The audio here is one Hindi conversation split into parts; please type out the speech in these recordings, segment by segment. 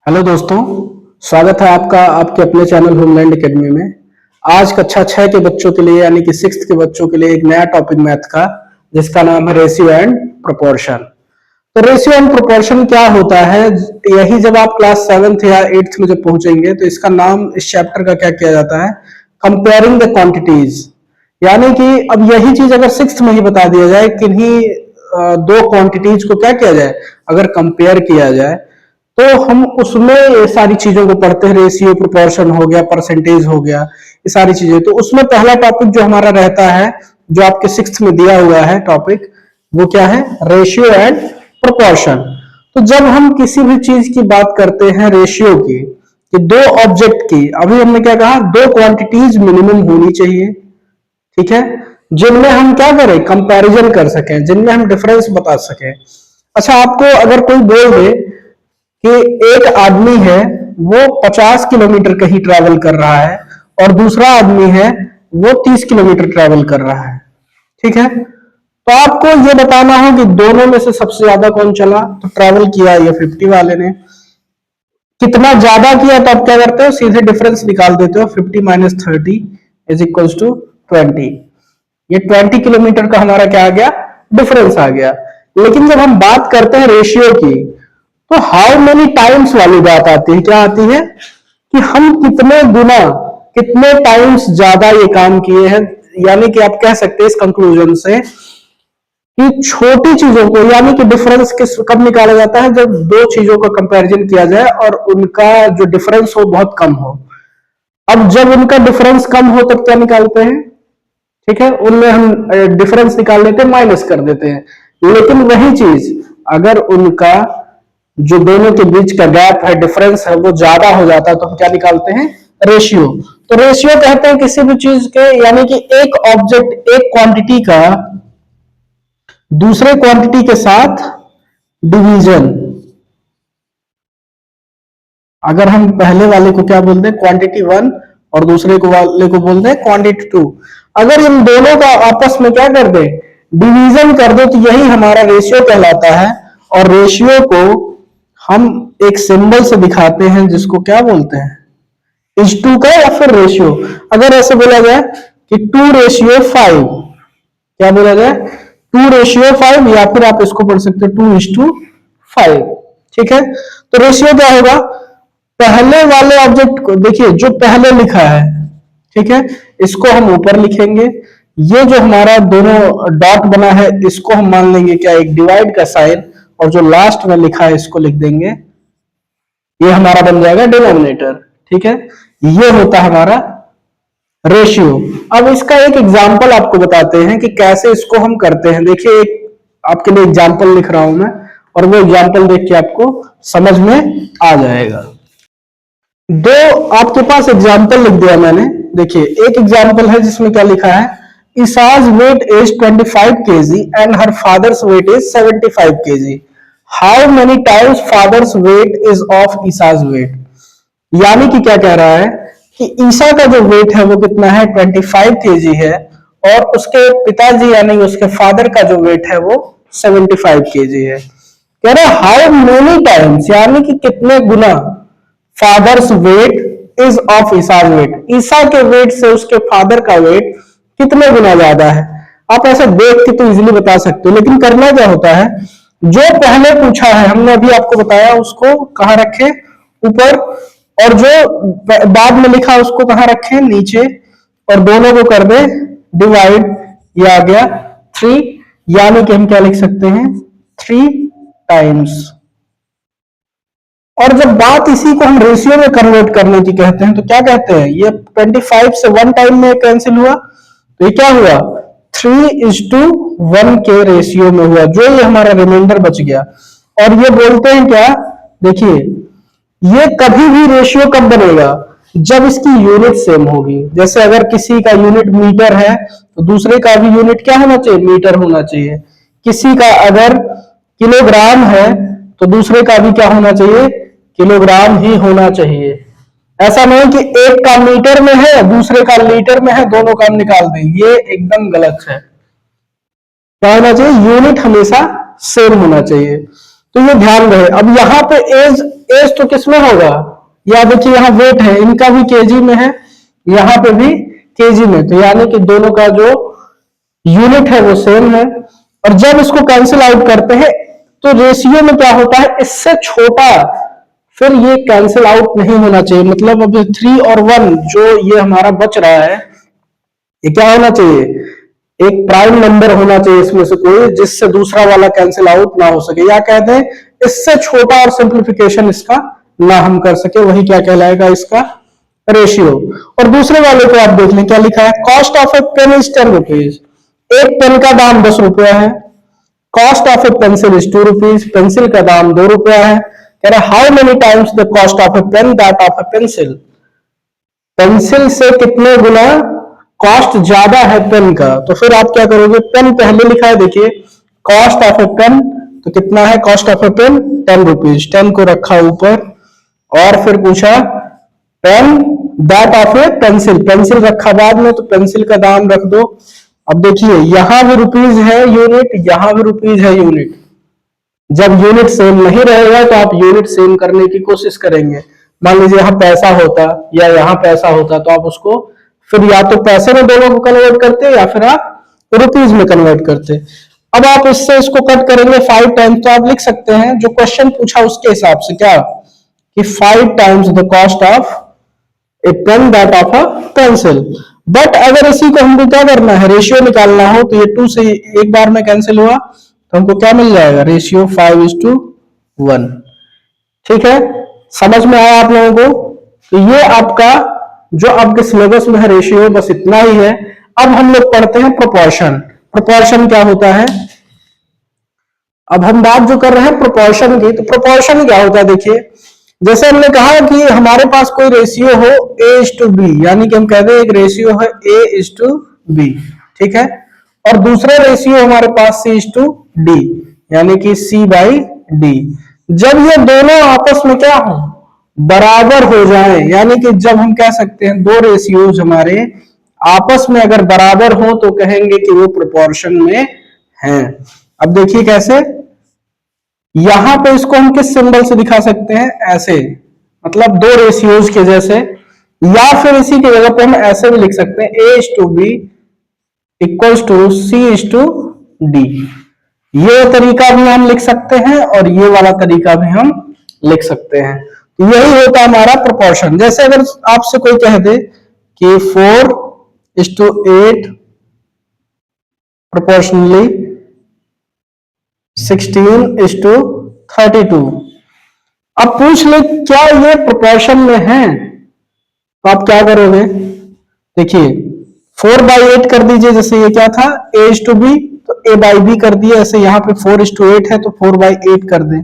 हेलो दोस्तों, स्वागत है आपका आपके अपने चैनल होमलैंड एकेडमी में। आज कक्षा 6 के बच्चों के लिए यानी कि 6th के बच्चों के लिए एक नया टॉपिक मैथ का, जिसका नाम है रेशियो एंड प्रोपोर्शन। तो रेशियो एंड प्रोपोर्शन क्या होता है, यही जब आप क्लास 7th या 8th में जब पहुंचेंगे तो इसका नाम इस चैप्टर का क्या किया जाता है, कंपेयरिंग द क्वांटिटीज। यानी कि अब यही चीज अगर 6th में ही बता दिया जाए, किन्हीं दो क्वांटिटीज को क्या किया जाए, अगर कंपेयर किया जाए तो हम उसमें ये सारी चीजों को पढ़ते हैं। रेशियो, प्रोपोर्शन हो गया, परसेंटेज हो गया, ये सारी चीजें। तो उसमें पहला टॉपिक जो हमारा रहता है, जो आपके 6th में दिया हुआ है टॉपिक, वो क्या है, रेशियो एंड प्रोपोर्शन। तो जब हम किसी भी चीज की बात करते हैं रेशियो की, कि दो ऑब्जेक्ट की, अभी हमने क्या कहा, दो क्वांटिटीज मिनिमम होनी चाहिए, ठीक है, जिनमें हम क्या करें, कंपैरिजन कर सकें, जिनमें हम डिफरेंस बता सकें। अच्छा, आपको अगर कोई बोल दे कि एक आदमी है वो 50 किलोमीटर कहीं ट्रैवल कर रहा है और दूसरा आदमी है वो 30 किलोमीटर ट्रैवल कर रहा है, ठीक है, तो आपको ये बताना हो कि दोनों में से सबसे ज्यादा कौन चला, तो ट्रैवल किया ये 50 वाले ने। कितना ज्यादा किया तो आप क्या करते हो, सीधे डिफरेंस निकाल देते हो, 50 माइनस 30 इज इक्वल टू 20। ये 20 किलोमीटर का हमारा क्या आ गया, डिफरेंस आ गया। लेकिन जब हम बात करते हैं रेशियो की, तो हाउ मेनी टाइम्स वाली बात आती है। क्या आती है कि हम कितने गुना, कितने टाइम्स ज्यादा ये काम किए हैं। यानी कि आप कह सकते हैं इस कंक्लूजन से कि छोटी चीजों को, यानी कि डिफरेंस किस कब निकाला जाता है, जब दो चीजों का कंपैरिजन किया जाए और उनका जो डिफरेंस हो बहुत कम हो। अब जब उनका डिफरेंस कम हो तब क्या निकालते हैं, ठीक है, उनमें हम डिफरेंस निकाल लेते हैं, माइनस कर देते हैं। लेकिन वही चीज अगर उनका जो दोनों के बीच का गैप है, डिफरेंस है, वो ज्यादा हो जाता है, तो हम क्या निकालते हैं, रेशियो। तो रेशियो कहते हैं किसी भी चीज के, यानी कि एक ऑब्जेक्ट, एक क्वांटिटी का दूसरे क्वांटिटी के साथ डिवीजन। अगर हम पहले वाले को क्या बोलते हैं, क्वांटिटी 1, और दूसरे को वाले को बोलते हैं क्वांटिटी 2। अगर इन दोनों का आपस में क्या कर दे, डिवीजन कर दो, तो यही हमारा रेशियो कहलाता है। और रेशियो को हम एक सिंबल से दिखाते हैं, जिसको क्या बोलते हैं, इज टू का, या फिर रेशियो। अगर ऐसे बोला जाए कि 2:5, क्या बोला जाए, 2:5, या फिर आप इसको पढ़ सकते हो 2:5, ठीक है। तो रेशियो क्या होगा, पहले वाले ऑब्जेक्ट को देखिए, जो पहले लिखा है, ठीक है, इसको हम ऊपर लिखेंगे। ये जो हमारा दोनों डॉट बना है, इसको हम मान लेंगे क्या, एक डिवाइड का साइन, और जो लास्ट में लिखा है इसको लिख देंगे, ये हमारा बन जाएगा डिनोमिनेटर, ठीक है। ये होता है हमारा रेशियो। अब इसका एक एग्जांपल आपको बताते हैं कि कैसे इसको हम करते हैं। देखिए, एक आपके लिए एग्जांपल लिख रहा हूं मैं, और वो एग्जांपल देख के आपको समझ में आ जाएगा। दो आपके पास एग्जांपल लिख दिया मैंने। देखिए, एक एग्जांपल है जिसमें क्या लिखा है, Isa's weight is 25 kg and हर father's weight is 75 kg। How many times father's weight is of Isa's weight. यानी कि क्या कह रहा है कि ईसा का जो वेट है वो कितना है, 25 kg है, और उसके पिताजी यानी उसके फादर का जो वेट है वो 75 kg है। कह रहा है हाउ मेनी टाइम्स, यानी कि कितने गुना, father's weight is of Isa's weight, Isa के वेट से उसके फादर का वेट कितने गुना ज्यादा है। आप ऐसे देख के तो इजीली बता सकते हो, लेकिन करना क्या होता है, जो पहले पूछा है हमने अभी आपको बताया, उसको कहां रखे, ऊपर, और जो बाद में लिखा उसको कहां रखे, नीचे, और दोनों को कर दे डिवाइड। ये आ गया 3, यानी कि हम क्या लिख सकते हैं, 3 टाइम्स। और जब बात इसी को हम रेशियो में कन्वर्ट करने की कहते हैं, तो क्या कहते हैं, ये 25 से 1 टाइम में कैंसिल हुआ, तो ये क्या हुआ, 3:1 के रेशियो में हुआ, जो ये हमारा रिमाइंडर बच गया। और ये बोलते हैं क्या, देखिए, ये कभी भी रेशियो कब बनेगा, जब इसकी यूनिट सेम होगी। जैसे अगर किसी का यूनिट मीटर है, तो दूसरे का भी यूनिट क्या होना चाहिए, मीटर होना चाहिए। किसी का अगर किलोग्राम है, तो दूसरे का भी क्या होना चाहिए, किलोग्राम ही होना चाहिए। ऐसा नहीं कि एक का मीटर में है, दूसरे का लीटर में है, दोनों का निकाल दें, ये एकदम गलत है। क्या होना चाहिए, यूनिट हमेशा सेम होना चाहिए। तो ये ध्यान रहे। अब यहाँ पे एज एज तो किसमें होगा, या देखिए यहाँ वेट है, इनका भी केजी में है, यहाँ पे भी केजी में, तो यानी कि दोनों का जो यूनिट है वो सेम है। और जब इसको कैंसिल आउट करते हैं तो रेशियो में क्या होता है, इससे छोटा फिर ये कैंसिल आउट नहीं होना चाहिए। मतलब अब 3 और 1 जो ये हमारा बच रहा है, ये क्या होना चाहिए, एक प्राइम नंबर होना चाहिए इसमें से कोई, जिससे दूसरा वाला कैंसिल आउट ना हो सके, या कहते हैं इससे छोटा और सिंप्लीफिकेशन इसका ना हम कर सके, वही क्या कहलाएगा, इसका रेशियो। और दूसरे वाले को आप देख लें क्या लिखा है, cost of a pen is 10 rupees, एक पेन का दाम 10 रुपया है। Cost of a pencil is 2 rupees, pencil का दाम 2 रुपया है। कह रहा how many times the cost of a pen that of a pencil, pencil से कितने गुना कॉस्ट ज्यादा है पेन का। तो फिर आप क्या करोगे, पेन पहले लिखा है, देखिए कॉस्ट ऑफ ए पेन, तो कितना है cost of a pen, 10 rupees, 10 को रखा ऊपर, और फिर पूछा pen that of a pencil, pencil रखा बाद में, तो पेंसिल का दाम रख दो। अब देखिए यहां भी रुपीज है यूनिट, यहां भी रुपीज है यूनिट। जब यूनिट सेम नहीं रहेगा तो आप यूनिट सेम करने की कोशिश करेंगे। मान लीजिए यहाँ पैसा होता या यहाँ पैसा होता, तो आप उसको फिर या तो पैसे में दोनों को कन्वर्ट करते या फिर आप रुपीज में कन्वर्ट करते। अब आप इससे इसको कट करेंगे 5 टाइम्स, तो आप लिख सकते हैं जो क्वेश्चन पूछा उसके हिसाब से क्या, कि 5 times the cost of a pen that of a pencil. But अगर इसी को हमको क्या करना है, रेशियो निकालना हो, तो ये 2 से एक बार में कैंसिल हुआ, तो हमको क्या मिल जाएगा, रेशियो 5:1। ठीक है, समझ में आया आप लोगों को। तो ये आपका जो आपके सिलेबस में है रेशियो, बस इतना ही है। अब हम लोग पढ़ते हैं प्रोपोर्शन। प्रोपोर्शन क्या होता है, अब हम बात जो कर रहे हैं प्रोपोर्शन की, तो प्रोपोर्शन क्या होता है, देखिए जैसे हमने कहा कि हमारे पास कोई रेशियो हो A:B, यानी कि हम कहते हैं एक रेशियो है A:B, ठीक है, और दूसरा रेशियो हमारे पास C:D, यानी कि C/D। जब ये दोनों आपस में क्या हो, बराबर हो जाए, यानी कि जब हम कह सकते हैं दो रेशियोज हमारे आपस में अगर बराबर हो तो कहेंगे कि वो प्रोपोर्शन में हैं। अब देखिए कैसे, यहां पे इसको हम किस सिंबल से दिखा सकते हैं, ऐसे, मतलब दो रेशियोज के जैसे, या फिर इसी की जगह पे हम ऐसे भी लिख सकते हैं A:B इक्वल्स टू C:D। ये तरीका भी हम लिख सकते हैं और ये वाला तरीका भी हम लिख सकते हैं। तो यही होता है हमारा प्रोपोर्शन। जैसे अगर आपसे कोई कह दे कि 4:8 प्रोपोर्शनली 16:32, अब पूछ ले क्या ये प्रोपोर्शन में है, तो आप क्या करोगे, देखिए 4/8 कर दीजिए, जैसे ये क्या था A:B, तो A/B कर दिया, ऐसे यहाँ पे 4:8 है तो 4/8 कर दें,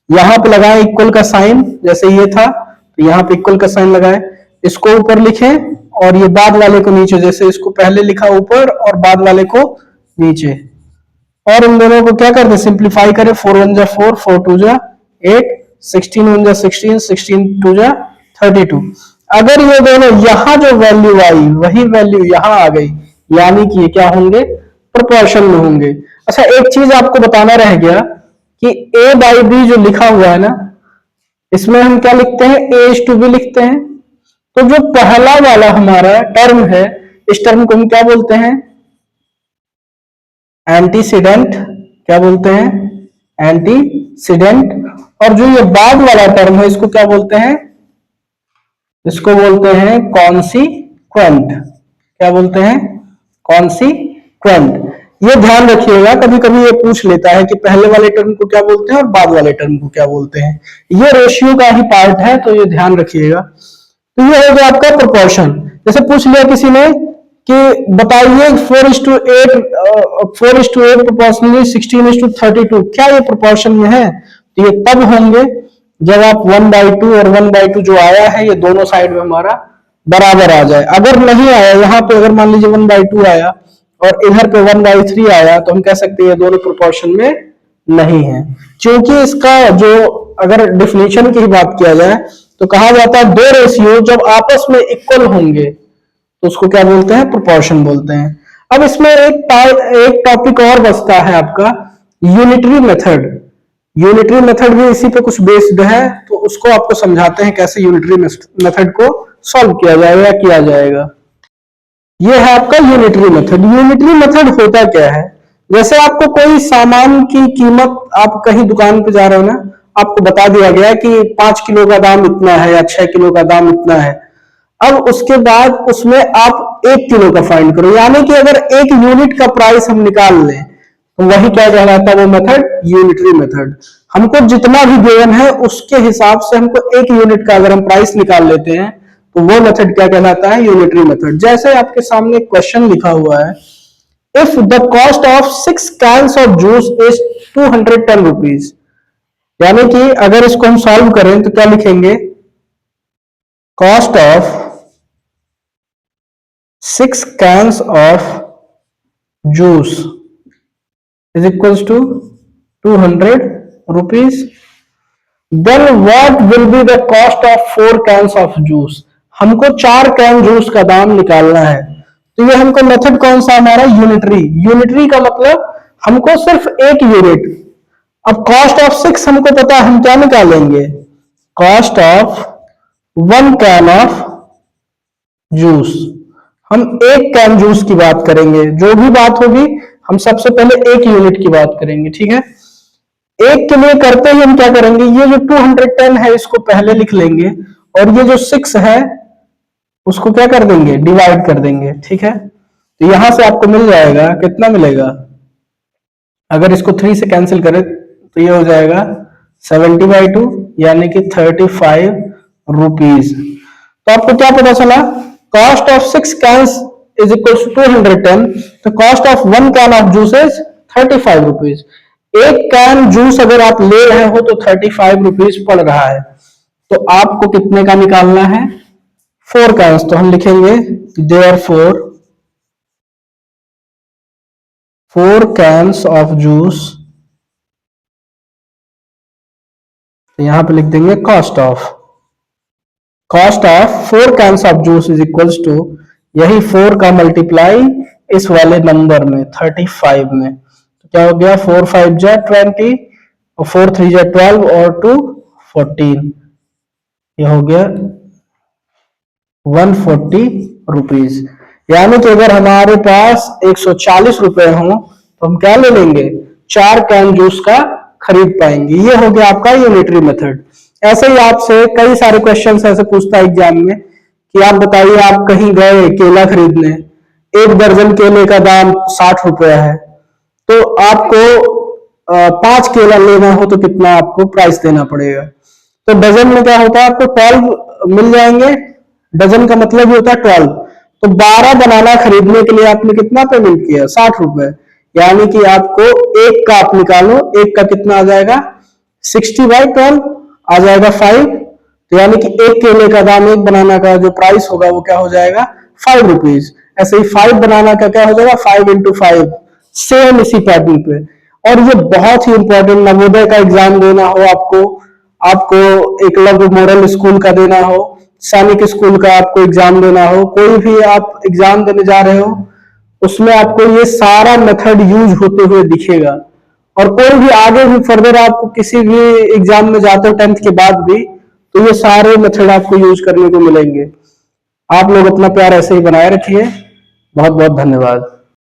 यहाँ पे लगाए इक्वल का साइन, जैसे ये था तो यहाँ पे इक्वल का साइन लगाए, इसको ऊपर लिखें और ये बाद वाले को नीचे, जैसे इसको पहले लिखा ऊपर और बाद वाले को नीचे, और इन दोनों को क्या कर दे, सिंप्लीफाई करें, 4 1 जा 4, 4 2 जा 8, 16 1 जा 16, 16 2 जा 32। अगर ये दोनों यहाँ जो वैल्यू आई वही वैल्यू यहाँ आ गई, यानी कि ये क्या होंगे, प्रोपोर्शन में होंगे। अच्छा एक चीज आपको बताना रह गया कि A/B जो लिखा हुआ है ना, इसमें हम क्या लिखते हैं, A:B लिखते हैं। तो जो पहला वाला हमारा टर्म है, इस टर्म को हम क्या बोलते हैं, एंटीसीडेंट, क्या बोलते हैं, एंटीसीडेंट। और जो ये बाद वाला टर्म है इसको क्या बोलते हैं, इसको बोलते हैं कॉन्सिक्वेंट। क्या बोलते हैं, कॉन्सिक्वेंट। ये ध्यान रखिएगा, कभी कभी ये पूछ लेता है कि पहले वाले टर्म को क्या बोलते हैं और बाद वाले टर्म को क्या बोलते हैं। ये रेशियो का ही पार्ट है, तो ये ध्यान रखिएगा। तो ये हो गया आपका प्रोपोर्शन। जैसे पूछ लिया किसी ने कि बताइए 4:8 प्रोपोर्शनली 16:32, क्या ये प्रोपोर्शन में है, तो ये तब होंगे जब आप 1/2 और 1/2 जो आया है ये दोनों साइड में हमारा बराबर आ जाए। अगर नहीं आया, यहाँ पे अगर मान लीजिए 1/2 आया और इधर पे 1/3 आया, तो हम कह सकते हैं ये दोनों प्रोपोर्शन में नहीं है। क्योंकि इसका जो अगर डेफिनेशन की बात किया जाए तो कहा जाता है दो रेशियो जब आपस में इक्वल होंगे तो उसको क्या बोलते हैं, प्रोपोर्शन बोलते हैं। अब इसमें एक टॉपिक और बचता है आपका, यूनिटरी मेथड। यूनिटरी मेथड भी इसी पे कुछ बेस्ड है, तो उसको आपको समझाते हैं कैसे यूनिटरी मेथड को सॉल्व किया जाएगा या किया जाएगा। ये है आपका यूनिटरी मेथड। यूनिटरी मेथड होता क्या है, जैसे आपको कोई सामान की कीमत, आप कहीं दुकान पे जा रहे हो ना, आपको बता दिया गया कि 5 किलो का दाम इतना है या 6 किलो का दाम इतना है। अब उसके बाद उसमें आप 1 किलो का फाइंड करो, यानी कि अगर 1 यूनिट का प्राइस हम निकाल लें तो वही क्या कहलाता है, वो मेथड यूनिटरी मेथड। हमको जितना भी गिवन है उसके हिसाब से हमको 1 यूनिट का अगर हम प्राइस निकाल लेते हैं तो वो मेथड क्या कहलाता है, यूनिटरी मेथड। जैसे आपके सामने क्वेश्चन लिखा हुआ है, if the cost of 6 cans of juice is 210 rupees, यानी कि अगर इसको हम सॉल्व करें तो क्या लिखेंगे, cost of 6 cans of juice is equals to 200 rupees. Then what will be the cost of 4 cans of juice? हमको 4 कैन जूस का दाम निकालना है, तो ये हमको मेथड कौन सा हमारा, यूनिटरी। यूनिटरी का मतलब हमको सिर्फ 1 यूनिट। अब कॉस्ट ऑफ 6 हमको पता है, हम क्या निकालेंगे, cost of 1 can of juice. हम 1 कैन जूस की बात करेंगे, जो भी बात होगी हम सबसे पहले 1 यूनिट की बात करेंगे, ठीक है। 1 के लिए करते ही हम क्या करेंगे, ये जो 210 है इसको पहले लिख लेंगे और ये जो 6 है उसको क्या कर देंगे, डिवाइड कर देंगे, ठीक है। तो यहां से आपको मिल जाएगा, कितना मिलेगा, अगर इसको 3 से कैंसिल करें तो ये हो जाएगा 70/2 यानी कि 35 रुपीज। तो आपको क्या पता चला, cost of 6 cans is equal to 210, तो cost of 1 can of juice is 35 rupees. 1 can juice अगर आप ले रहे हो तो 35 रुपीज पड़ रहा है, तो आपको कितने का निकालना है, 4 कैंस। तो हम लिखेंगे देयरफॉर 4 कैंस ऑफ जूस, तो यहां पे लिख देंगे cost of 4 cans of juice is equals to, यही 4 का मल्टीप्लाई इस वाले नंबर में 35 में, तो क्या हो गया, 4 5 जा 20 और 4 3 जा 12 और 2 14, ये हो गया 140 रुपीज। यानी कि अगर हमारे पास 140 रुपए हो तो हम क्या ले लेंगे, 4 कैन जूस का खरीद पाएंगे। ये हो गया आपका यूनिटरी मेथड। ऐसे ही आपसे कई सारे क्वेश्चन ऐसे पूछता है एग्जाम में कि आप बताइए, आप कहीं गए केला खरीदने, 1 दर्जन केले का दाम 60 रुपया है, तो आपको 5 केला लेना हो तो कितना आपको प्राइस देना पड़ेगा। तो डजन में क्या होता है, आपको 12 मिल जाएंगे, डजन का मतलब ही होता है 12। तो 12 बनाना खरीदने के लिए आपने कितना पेमेंट किया, 60 रुपए, यानी कि आपको 1 का आप निकालो, 1 का कितना आ जाएगा, 60/12 आ जाएगा 5, तो यानी कि 1 केले का दाम, 1 बनाना का जो प्राइस होगा वो क्या हो जाएगा, 5 रुपीज। ऐसे ही 5 बनाना का क्या हो जाएगा, 5 into 5, सेम इसी पैटर्न पे। और ये बहुत ही इंपॉर्टेंट, नवोदय का एग्जाम देना हो आपको एकलव्य मॉडल स्कूल का देना हो, सैनिक स्कूल का आपको एग्जाम देना हो, कोई भी आप एग्जाम देने जा रहे हो, उसमें आपको ये सारा मेथड यूज होते हुए दिखेगा। और कोई भी आगे भी फर्दर आप किसी भी एग्जाम में जाते हो 10th के बाद भी, तो ये सारे मेथड आपको यूज करने को मिलेंगे। आप लोग अपना प्यार ऐसे ही बनाए रखिए। बहुत बहुत धन्यवाद।